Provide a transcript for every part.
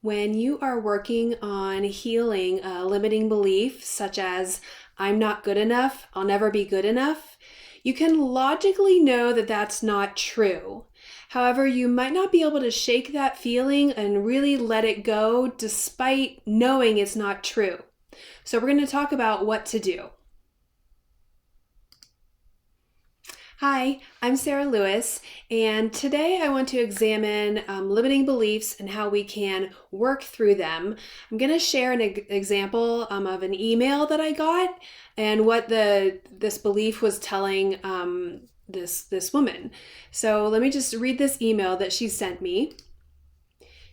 When you are working on healing a limiting belief, such as, I'm not good enough, I'll never be good enough, you can logically know that that's not true. However, you might not be able to shake that feeling and really let it go despite knowing it's not true. So we're going to talk about what to do. Hi, I'm Sarah Lewis, and today I want to examine limiting beliefs and how we can work through them. I'm going to share an example of an email that I got and what this belief was telling this woman. So let me just read this email that she sent me.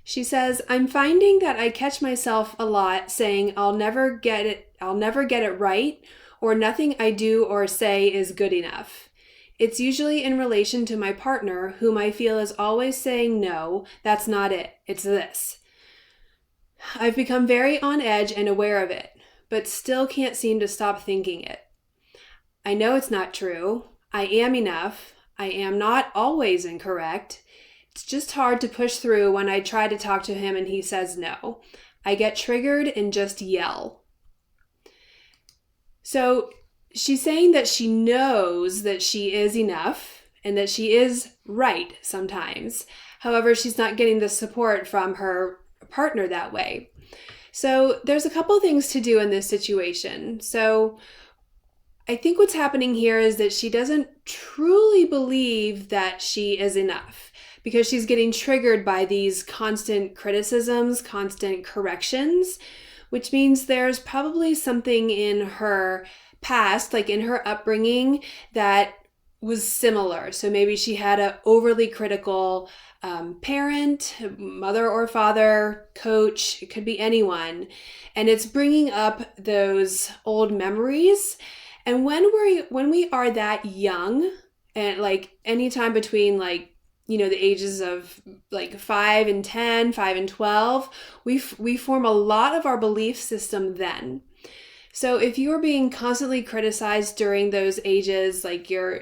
She says, I'm finding that I catch myself a lot saying I'll never get it right, or nothing I do or say is good enough. It's usually in relation to my partner, whom I feel is always saying, no, that's not it, it's this. I've become very on edge and aware of it, but still can't seem to stop thinking it. I know it's not true. I am enough. I am not always incorrect. It's just hard to push through when I try to talk to him and he says no. I get triggered and just yell. So she's saying that she knows that she is enough and that she is right sometimes. However, she's not getting the support from her partner that way. So there's a couple things to do in this situation. So I think what's happening here is that she doesn't truly believe that she is enough because she's getting triggered by these constant criticisms, constant corrections, which means there's probably something in her past, like in her upbringing, that was similar. So maybe she had an overly critical parent, mother or father, coach, it could be anyone. And it's bringing up those old memories. And when we are that young, and like anytime between the ages of 5 and 10, 5 and 12, we form a lot of our belief system then. So if you are being constantly criticized during those ages, like you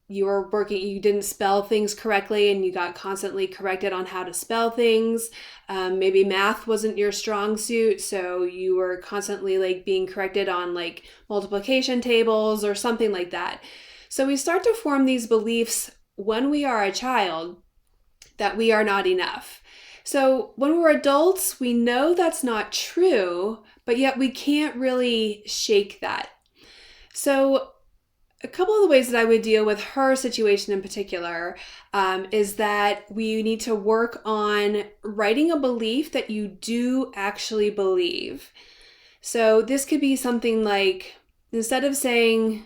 didn't spell things correctly and you got constantly corrected on how to spell things. Maybe math wasn't your strong suit, so you were constantly being corrected on multiplication tables or something like that. So we start to form these beliefs when we are a child that we are not enough. So when we're adults, we know that's not true, but yet we can't really shake that. So a couple of the ways that I would deal with her situation in particular is that we need to work on writing a belief that you do actually believe. So this could be something like, instead of saying,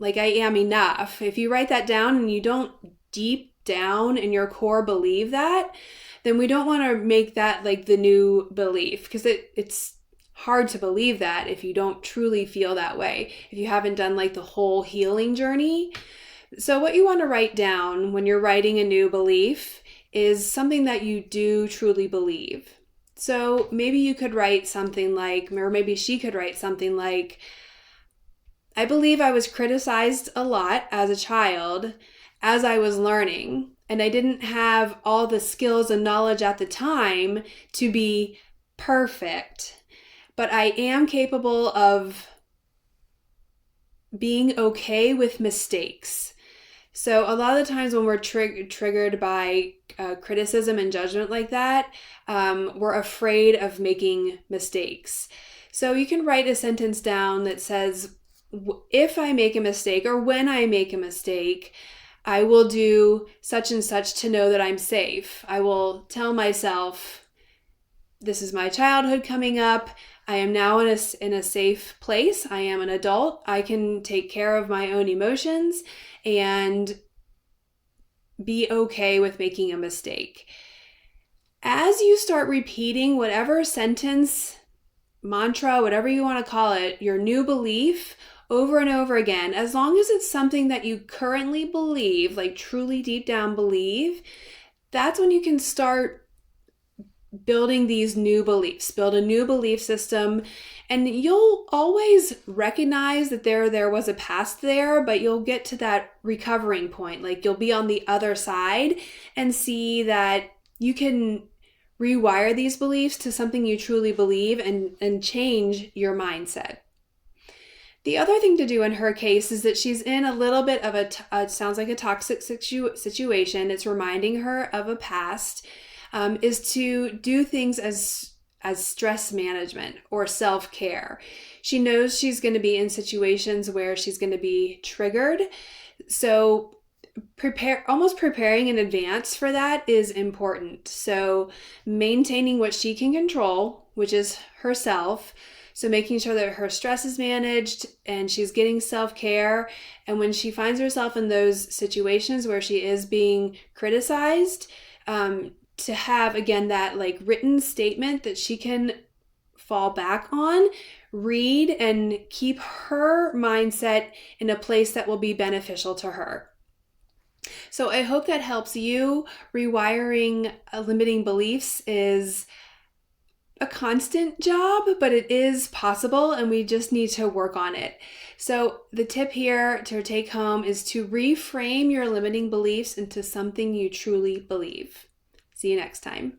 I am enough, if you write that down and you don't deep down in your core believe that, then we don't want to make that the new belief, because it's hard to believe that if you don't truly feel that way, if you haven't done the whole healing journey. So what you want to write down when you're writing a new belief is something that you do truly believe. So maybe you could write something or maybe she could write something like, I believe I was criticized a lot as a child as I was learning, and I didn't have all the skills and knowledge at the time to be perfect, but I am capable of being okay with mistakes. So a lot of the times when we're triggered by criticism and judgment like that, we're afraid of making mistakes. So you can write a sentence down that says, if I make a mistake or when I make a mistake, I will do such and such to know that I'm safe. I will tell myself, this is my childhood coming up. I am now in a safe place. I am an adult. I can take care of my own emotions and be okay with making a mistake. As you start repeating whatever sentence, mantra, whatever you want to call it, your new belief over and over again, as long as it's something that you currently believe, truly deep down believe, that's when you can start building these new beliefs, build a new belief system. And you'll always recognize that there was a past there, but you'll get to that recovering point. You'll be on the other side and see that you can rewire these beliefs to something you truly believe and change your mindset. The other thing to do in her case is that she's in a little bit of it sounds like a toxic situation. It's reminding her of a past, is to do things as stress management or self-care. She knows she's going to be in situations where she's going to be triggered. So almost preparing in advance for that is important. So maintaining what she can control, which is herself. So making sure that her stress is managed and she's getting self-care. And when she finds herself in those situations where she is being criticized, to have, again, that like written statement that she can fall back on, read, and keep her mindset in a place that will be beneficial to her. So I hope that helps you. Rewiring limiting beliefs is a constant job, but it is possible and we just need to work on it. So the tip here to take home is to reframe your limiting beliefs into something you truly believe. See you next time.